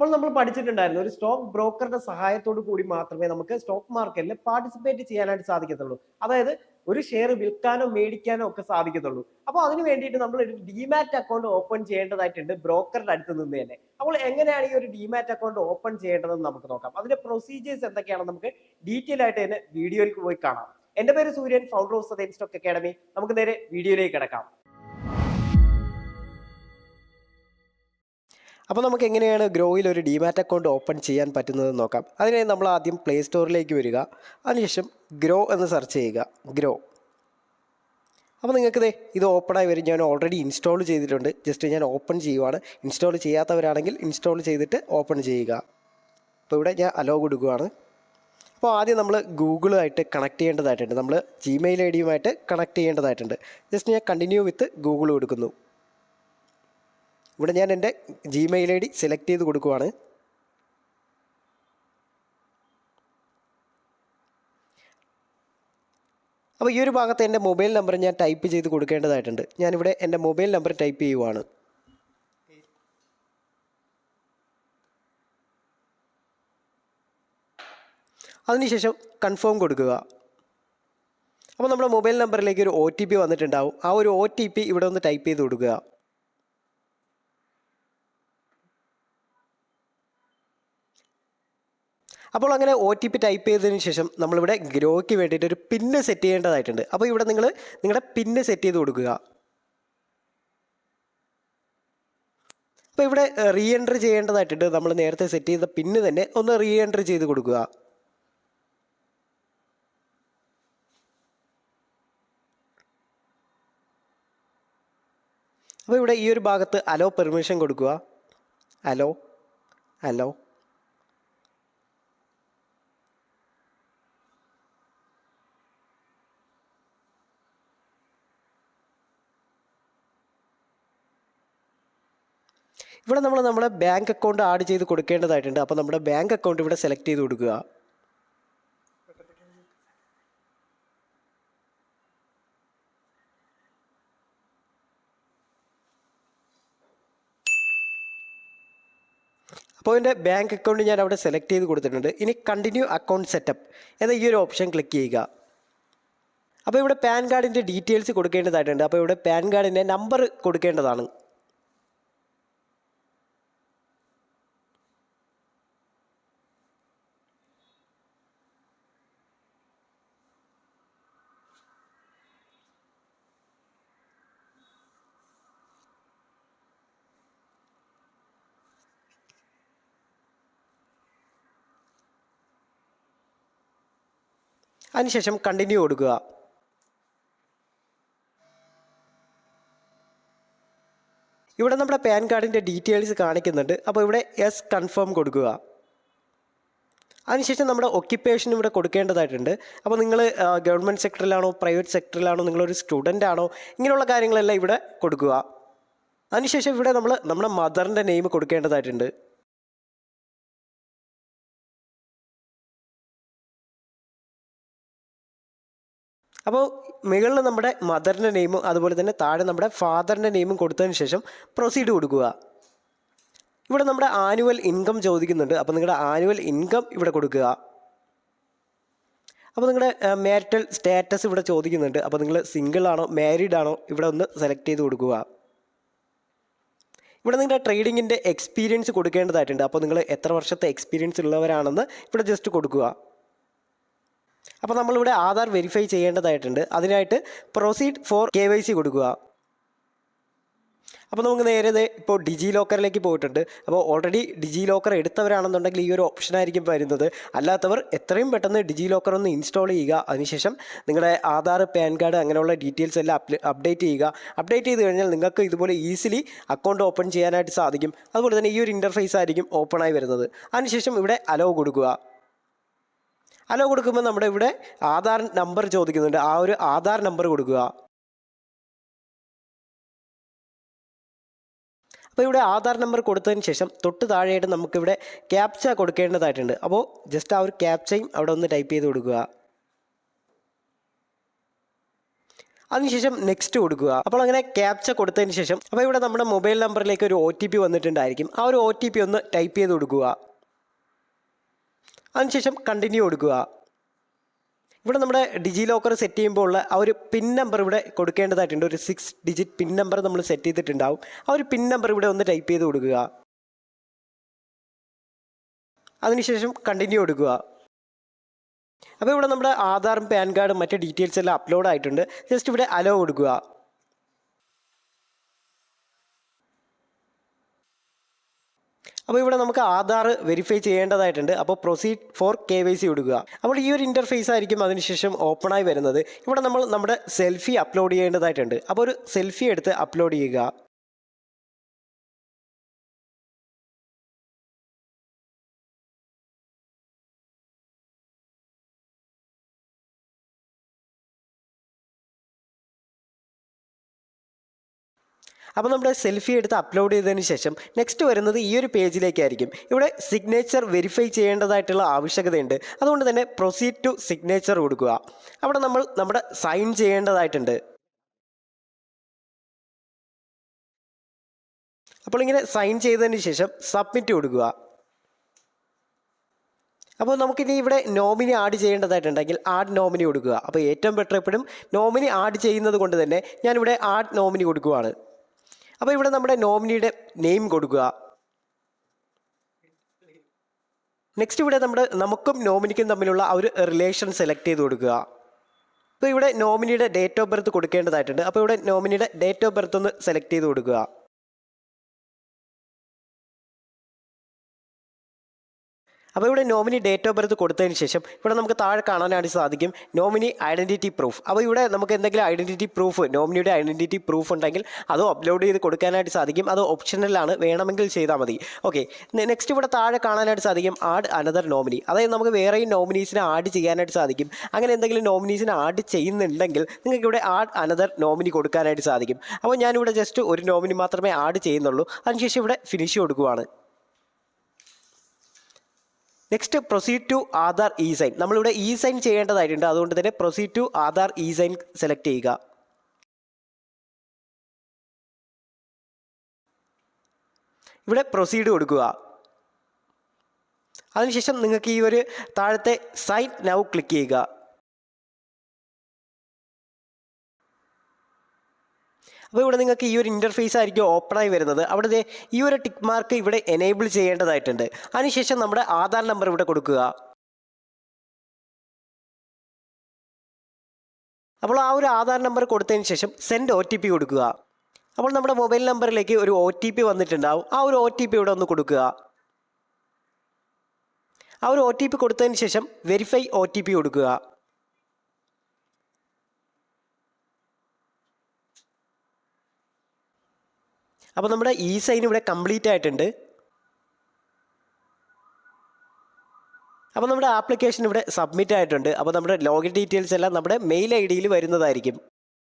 അപ്പോൾ നമ്മൾ പഠിച്ചിട്ടുണ്ടായിരുന്നു ഒരു സ്റ്റോക്ക് ബ്രോക്കറുടെ സഹായത്തോടു കൂടി മാത്രമേ നമുക്ക് സ്റ്റോക്ക് മാർക്കറ്റിൽ പാർട്ടിസിപ്പേറ്റ് ചെയ്യാനായിട്ട് സാധിക്കത്തുള്ളൂ. അതായത് ഒരു ഷെയർ വിൽക്കാനോ മേടിക്കാനോ ഒക്കെ സാധിക്കത്തുള്ളൂ. അപ്പോൾ അതിന് വേണ്ടിയിട്ട് നമ്മൾ ഒരു ഡിമാറ്റ് അക്കൗണ്ട് ഓപ്പൺ ചെയ്യേണ്ടതായിട്ടുണ്ട് ബ്രോക്കറുടെ അടുത്ത് നിന്ന് തന്നെ. അപ്പോൾ എങ്ങനെയാണ് ഈ ഒരു ഡിമാറ്റ് അക്കൗണ്ട് ഓപ്പൺ ചെയ്യേണ്ടതെന്ന് നമുക്ക് നോക്കാം. അതിന്റെ പ്രൊസീജിയേഴ്സ് എന്തൊക്കെയാണെന്ന് നമുക്ക് ഡീറ്റെയിൽ ആയിട്ട് തന്നെ വീഡിയോയിൽ പോയി കാണാം. എന്റെ പേര് സൂര്യൻ, founder of southern stock academy. നമുക്ക് നേരെ വീഡിയോയിലേക്ക് കിടക്കാം. അപ്പോൾ നമുക്ക് എങ്ങനെയാണ് ഗ്രോയിൽ ഒരു ഡിമാറ്റ് അക്കൗണ്ട് ഓപ്പൺ ചെയ്യാൻ പറ്റുന്നതെന്ന് നോക്കാം. അതിനായി നമ്മൾ ആദ്യം പ്ലേ സ്റ്റോറിലേക്ക് വരിക. അതിനുശേഷം ഗ്രോ എന്ന് സെർച്ച് ചെയ്യുക. ഗ്രോ. അപ്പോൾ നിങ്ങൾക്ക് ഇത് ഓപ്പണായി വരും. ഞാൻ ഓൾറെഡി ഇൻസ്റ്റാൾ ചെയ്തിട്ടുണ്ട്. ജസ്റ്റ് ഞാൻ ഓപ്പൺ ചെയ്യുവാണ്. ഇൻസ്റ്റാൾ ചെയ്യാത്തവരാണെങ്കിൽ ഇൻസ്റ്റാൾ ചെയ്തിട്ട് ഓപ്പൺ ചെയ്യുക. അപ്പോൾ ഇവിടെ ഞാൻ അലോ കൊടുക്കുകയാണ്. അപ്പോൾ ആദ്യം നമ്മൾ ഗൂഗിളുമായിട്ട് കണക്ട് ചെയ്യേണ്ടതായിട്ടുണ്ട്. നമ്മൾ ജിമെയിൽ ഐ ഡിയുമായിട്ട് കണക്ട് ചെയ്യേണ്ടതായിട്ടുണ്ട്. ജസ്റ്റ് ഞാൻ കണ്ടിന്യൂ വിത്ത് ഗൂഗിൾ കൊടുക്കുന്നു. ഇവിടെ ഞാൻ എൻ്റെ ജിമെയിൽ ഐ ഡി സെലക്ട് ചെയ്ത് കൊടുക്കുവാണ്. അപ്പോൾ ഈ ഒരു ഭാഗത്ത് എൻ്റെ മൊബൈൽ നമ്പർ ഞാൻ ടൈപ്പ് ചെയ്ത് കൊടുക്കേണ്ടതായിട്ടുണ്ട്. ഞാനിവിടെ എൻ്റെ മൊബൈൽ നമ്പർ ടൈപ്പ് ചെയ്യുവാണ്. അതിനുശേഷം കൺഫേം കൊടുക്കുക. അപ്പോൾ നമ്മുടെ മൊബൈൽ നമ്പറിലേക്ക് ഒരു OTP വന്നിട്ടുണ്ടാവും. ആ ഒരു OTP ഇവിടെ ഒന്ന് ടൈപ്പ് ചെയ്ത് കൊടുക്കുക. അപ്പോൾ അങ്ങനെ OTP ടൈപ്പ് ചെയ്തതിന് ശേഷം നമ്മളിവിടെ ഗ്രോയ്ക്ക് വേണ്ടിയിട്ട് ഒരു പിന്ന് സെറ്റ് ചെയ്യേണ്ടതായിട്ടുണ്ട്. അപ്പോൾ ഇവിടെ നിങ്ങൾ നിങ്ങളുടെ പിന്ന് സെറ്റ് ചെയ്ത് കൊടുക്കുക. അപ്പോൾ ഇവിടെ റീ എൻട്രി ചെയ്യേണ്ടതായിട്ടുണ്ട്. നമ്മൾ നേരത്തെ സെറ്റ് ചെയ്ത പിന്ന് തന്നെ ഒന്ന് റീ എൻട്രി ചെയ്ത് കൊടുക്കുക. അപ്പോൾ ഇവിടെ ഈ ഒരു ഭാഗത്ത് അലോ പെർമിഷൻ കൊടുക്കുക. Hello hello. ഇവിടെ നമ്മൾ നമ്മുടെ ബാങ്ക് അക്കൗണ്ട് ആഡ് ചെയ്ത് കൊടുക്കേണ്ടതായിട്ടുണ്ട്. അപ്പോൾ നമ്മുടെ ബാങ്ക് അക്കൗണ്ട് ഇവിടെ സെലക്ട് ചെയ്ത് കൊടുക്കുക. അപ്പോൾ എൻ്റെ ബാങ്ക് അക്കൗണ്ട് ഞാൻ അവിടെ സെലക്ട് ചെയ്ത് കൊടുത്തിട്ടുണ്ട്. ഇനി കണ്ടിന്യൂ അക്കൗണ്ട് സെറ്റപ്പ് എന്ന ഈ ഒരു ഓപ്ഷൻ ക്ലിക്ക് ചെയ്യുക. അപ്പോൾ ഇവിടെ പാൻ കാർഡിൻ്റെ ഡീറ്റെയിൽസ് കൊടുക്കേണ്ടതായിട്ടുണ്ട്. അപ്പോൾ ഇവിടെ പാൻ കാർഡിൻ്റെ നമ്പർ കൊടുക്കേണ്ടതാണ്. അതിനുശേഷം കണ്ടിന്യൂ കൊടുക്കുക. ഇവിടെ നമ്മുടെ പാൻ കാർഡിൻ്റെ ഡീറ്റെയിൽസ് കാണിക്കുന്നുണ്ട്. അപ്പോൾ ഇവിടെ യെസ് കൺഫേം കൊടുക്കുക. അതിനുശേഷം നമ്മുടെ ഒക്യുപ്പേഷൻ ഇവിടെ കൊടുക്കേണ്ടതായിട്ടുണ്ട്. അപ്പോൾ നിങ്ങൾ ഗവൺമെൻറ് സെക്ടറിലാണോ പ്രൈവറ്റ് സെക്ടറിലാണോ നിങ്ങളൊരു സ്റ്റുഡൻ്റ് ആണോ ഇങ്ങനെയുള്ള കാര്യങ്ങളെല്ലാം ഇവിടെ കൊടുക്കുക. അതിനുശേഷം ഇവിടെ നമ്മൾ നമ്മുടെ മദറിൻ്റെ നെയിം കൊടുക്കേണ്ടതായിട്ടുണ്ട്. അപ്പോൾ മുകളിൽ നമ്മുടെ മദറിൻ്റെ നെയിമും അതുപോലെ തന്നെ താഴെ നമ്മുടെ ഫാദറിൻ്റെ നെയിമും കൊടുത്തതിന് ശേഷം പ്രൊസീഡ് കൊടുക്കുക. ഇവിടെ നമ്മുടെ ആനുവൽ ഇൻകം ചോദിക്കുന്നുണ്ട്. അപ്പോൾ നിങ്ങളുടെ ആനുവൽ ഇൻകം ഇവിടെ കൊടുക്കുക. അപ്പോൾ നിങ്ങളുടെ മാരിറ്റൽ സ്റ്റാറ്റസ് ഇവിടെ ചോദിക്കുന്നുണ്ട്. അപ്പോൾ നിങ്ങൾ സിംഗിൾ ആണോ മാരീഡ് ആണോ ഇവിടെ ഒന്ന് സെലക്ട് ചെയ്ത് കൊടുക്കുക. ഇവിടെ നിങ്ങളുടെ ട്രേഡിങ്ങിൻ്റെ എക്സ്പീരിയൻസ് കൊടുക്കേണ്ടതായിട്ടുണ്ട്. അപ്പോൾ നിങ്ങൾ എത്ര വർഷത്തെ എക്സ്പീരിയൻസ് ഉള്ളവരാണെന്ന് ഇവിടെ ജസ്റ്റ് കൊടുക്കുക. അപ്പോൾ നമ്മളിവിടെ ആധാർ വെരിഫൈ ചെയ്യേണ്ടതായിട്ടുണ്ട്. അതിനായിട്ട് പ്രൊസീഡ് ഫോർ KYC കൊടുക്കുക. അപ്പോൾ നമുക്ക് നേരെ ഇപ്പോൾ ഡിജി ലോക്കറിലേക്ക് പോയിട്ടുണ്ട്. അപ്പോൾ ഓൾറെഡി ഡിജി ലോക്കർ എടുത്തവരാണെന്നുണ്ടെങ്കിൽ ഈ ഒരു ഓപ്ഷനായിരിക്കും വരുന്നത്. അല്ലാത്തവർ എത്രയും പെട്ടെന്ന് ഡിജി ലോക്കർ ഒന്ന് ഇൻസ്റ്റാൾ ചെയ്യുക. അതിനുശേഷം നിങ്ങളുടെ ആധാർ, പാൻ കാർഡ് അങ്ങനെയുള്ള ഡീറ്റെയിൽസ് എല്ലാം അപ്ഡേറ്റ് ചെയ്യുക. അപ്ഡേറ്റ് ചെയ്ത് കഴിഞ്ഞാൽ നിങ്ങൾക്ക് ഇതുപോലെ ഈസിലി അക്കൗണ്ട് ഓപ്പൺ ചെയ്യാനായിട്ട് സാധിക്കും. അതുപോലെ തന്നെ ഈ ഒരു ഇൻ്റർഫേസ് ആയിരിക്കും ഓപ്പണായി വരുന്നത്. അതിനുശേഷം ഇവിടെ അലോ കൊടുക്കുക. അലോ കൊടുക്കുമ്പോൾ നമ്മുടെ ഇവിടെ ആധാർ നമ്പർ ചോദിക്കുന്നുണ്ട്. ആ ഒരു ആധാർ നമ്പർ കൊടുക്കുക. അപ്പോൾ ഇവിടെ ആധാർ നമ്പർ കൊടുത്തതിന് ശേഷം തൊട്ട് താഴെയായിട്ട് നമുക്കിവിടെ ക്യാപ്ച കൊടുക്കേണ്ടതായിട്ടുണ്ട്. അപ്പോൾ ജസ്റ്റ് ആ ഒരു ക്യാപ്ചയും അവിടെ ഒന്ന് ടൈപ്പ് ചെയ്ത് കൊടുക്കുക. അതിനുശേഷം നെക്സ്റ്റ് കൊടുക്കുക. അപ്പോൾ അങ്ങനെ ക്യാപ്ച കൊടുത്തതിന് ശേഷം അപ്പോൾ ഇവിടെ നമ്മുടെ മൊബൈൽ നമ്പറിലേക്ക് ഒരു OTP വന്നിട്ടുണ്ടായിരിക്കും. ആ ഒരു OTP ഒന്ന് ടൈപ്പ് ചെയ്ത് കൊടുക്കുക. അതിനുശേഷം കണ്ടിന്യൂ കൊടുക്കുക. ഇവിടെ നമ്മുടെ ഡിജി ലോക്കർ സെറ്റ് ചെയ്യുമ്പോൾ ഉള്ള ആ ഒരു പിൻ നമ്പർ ഇവിടെ കൊടുക്കേണ്ടതായിട്ടുണ്ട്. ഒരു 6 ഡിജിറ്റ് പിൻ നമ്പർ നമ്മൾ സെറ്റ് ചെയ്തിട്ടുണ്ടാവും. ആ ഒരു പിൻ നമ്പർ ഇവിടെ ഒന്ന് ടൈപ്പ് ചെയ്ത് കൊടുക്കുക. അതിനുശേഷം കണ്ടിന്യൂ കൊടുക്കുക. അപ്പോൾ ഇവിടെ നമ്മുടെ ആധാറും പാൻ കാർഡും മറ്റ് ഡീറ്റെയിൽസ് എല്ലാം അപ്ലോഡ് ആയിട്ടുണ്ട്. ജസ്റ്റ് ഇവിടെ അലോ കൊടുക്കുക. അപ്പോൾ ഇവിടെ നമുക്ക് ആധാർ വെരിഫൈ ചെയ്യേണ്ടതായിട്ടുണ്ട്. അപ്പോൾ പ്രൊസീഡ് ഫോർ KYC കൊടുക്കുക. അപ്പോൾ ഈ ഒരു ഇൻ്റർഫേസ് ആയിരിക്കും അതിനുശേഷം ഓപ്പണായി വരുന്നത്. ഇവിടെ നമ്മൾ നമ്മുടെ സെൽഫി അപ്ലോഡ് ചെയ്യേണ്ടതായിട്ടുണ്ട്. അപ്പോൾ ഒരു സെൽഫി എടുത്ത് അപ്ലോഡ് ചെയ്യുക. അപ്പോൾ നമ്മുടെ സെൽഫി എടുത്ത് അപ്ലോഡ് ചെയ്തതിന് ശേഷം നെക്സ്റ്റ് വരുന്നത് ഈ ഒരു പേജിലേക്കായിരിക്കും. ഇവിടെ സിഗ്നേച്ചർ വെരിഫൈ ചെയ്യേണ്ടതായിട്ടുള്ള ആവശ്യകതയുണ്ട്. അതുകൊണ്ട് തന്നെ പ്രൊസീഡ് ടു സിഗ്നേച്ചർ കൊടുക്കുക. അവിടെ നമ്മൾ നമ്മുടെ സൈൻ ചെയ്യേണ്ടതായിട്ടുണ്ട്. അപ്പോൾ ഇങ്ങനെ സൈൻ ചെയ്തതിന് ശേഷം സബ്മിറ്റ് കൊടുക്കുക. അപ്പോൾ നമുക്കിനി ഇവിടെ നോമിനി ആഡ് ചെയ്യേണ്ടതായിട്ടുണ്ടെങ്കിൽ ആഡ് നോമിനി കൊടുക്കുക. അപ്പോൾ ഏറ്റവും ബെറ്റർ എപ്പോഴും നോമിനി ആഡ് ചെയ്യുന്നത് കൊണ്ട് തന്നെ ഞാനിവിടെ ആഡ് നോമിനി കൊടുക്കുകയാണ്. അപ്പോൾ ഇവിടെ നമ്മുടെ നോമിനിയുടെ നെയിം കൊടുക്കുക. നെക്സ്റ്റ് ഇവിടെ നമുക്കും നോമിനിക്കും തമ്മിലുള്ള ആ ഒരു റിലേഷൻ സെലക്ട് ചെയ്ത് കൊടുക്കുക. അപ്പോൾ ഇവിടെ നോമിനിയുടെ ഡേറ്റ് ഓഫ് ബർത്ത് കൊടുക്കേണ്ടതായിട്ടുണ്ട്. അപ്പോൾ ഇവിടെ നോമിനിയുടെ ഡേറ്റ് ഓഫ് ബർത്ത് ഒന്ന് സെലക്ട് ചെയ്ത് കൊടുക്കുക. അപ്പോൾ ഇവിടെ നോമിനി ഡേറ്റ് ഓഫ് ബർത്ത് കൊടുത്തതിന് ശേഷം ഇവിടെ നമുക്ക് താഴെ കാണാനായിട്ട് സാധിക്കും നോമിനി ഐഡൻറ്റിറ്റി പ്രൂഫ്. അപ്പോൾ ഇവിടെ നമുക്ക് എന്തെങ്കിലും ഐഡൻറ്റിറ്റി പ്രൂഫ്, നോമിനിയുടെ ഐഡൻറ്റിറ്റി പ്രൂഫ് ഉണ്ടെങ്കിൽ അത് അപ്ലോഡ് ചെയ്ത് കൊടുക്കാനായിട്ട് സാധിക്കും. അത് ഓപ്ഷണലാണ്, വേണമെങ്കിൽ ചെയ്താൽ മതി. ഓക്കെ, നെക്സ്റ്റ് ഇവിടെ താഴെ കാണാനായിട്ട് സാധിക്കും ആഡ് അനദർ നോമിനി. അതായത് നമുക്ക് വേറെയും നോമിനീസിനെ ആഡ് ചെയ്യാനായിട്ട് സാധിക്കും. അങ്ങനെ എന്തെങ്കിലും നോമിനീസിനെ ആഡ് ചെയ്യുന്നുണ്ടെങ്കിൽ നിങ്ങൾക്ക് ഇവിടെ ആഡ് അനദർ നോമിനി കൊടുക്കാനായിട്ട് സാധിക്കും. അപ്പോൾ ഞാനിവിടെ ജസ്റ്റ് ഒരു നോമിനി മാത്രമേ ആഡ് ചെയ്യുന്നുള്ളൂ. അതിനുശേഷം ഇവിടെ ഫിനിഷ് കൊടുക്കുവാണ്. Next proceed to Aadhaar e sign. നമ്മളിവിടെ ഇ-സൈൻ ചെയ്യേണ്ടതായിട്ടുണ്ട്. അതുകൊണ്ട് തന്നെ proceed to Aadhaar e sign select ചെയ്യുക. ഇവിടെ പ്രൊസീഡ് കൊടുക്കുക. അതിനുശേഷം നിങ്ങൾക്ക് ഈ ഒരു താഴത്തെ സൈൻ നൗ ക്ലിക്ക് ചെയ്യുക. അപ്പോൾ ഇവിടെ നിങ്ങൾക്ക് ഈ ഒരു ഇൻ്റർഫേസ് ആയിരിക്കും ഓപ്പണായി വരുന്നത്. അവിടെ ഈ ഒരു ടിക്ക് മാർക്ക് ഇവിടെ എനേബിൾ ചെയ്യേണ്ടതായിട്ടുണ്ട്. അതിനുശേഷം നമ്മുടെ ആധാർ നമ്പർ ഇവിടെ കൊടുക്കുക. അപ്പോൾ ആ ഒരു ആധാർ നമ്പർ കൊടുത്തതിന് ശേഷം സെൻഡ് OTP കൊടുക്കുക. അപ്പോൾ നമ്മുടെ മൊബൈൽ നമ്പറിലേക്ക് ഒരു OTP വന്നിട്ടുണ്ടാവും. ആ ഒരു OTP ഇവിടെ ഒന്ന് കൊടുക്കുക. ആ ഒരു OTP കൊടുത്തതിന് ശേഷം വെരിഫൈ OTP കൊടുക്കുക. അപ്പോൾ നമ്മുടെ ഇ-സൈൻ ഇവിടെ കംപ്ലീറ്റ് ആയിട്ടുണ്ട്. അപ്പോൾ നമ്മുടെ ആപ്ലിക്കേഷൻ ഇവിടെ സബ്മിറ്റ് ആയിട്ടുണ്ട്. അപ്പോൾ നമ്മുടെ ലോഗിൻ ഡീറ്റെയിൽസ് എല്ലാം നമ്മുടെ മെയിൽ ID വരുന്നതായിരിക്കും.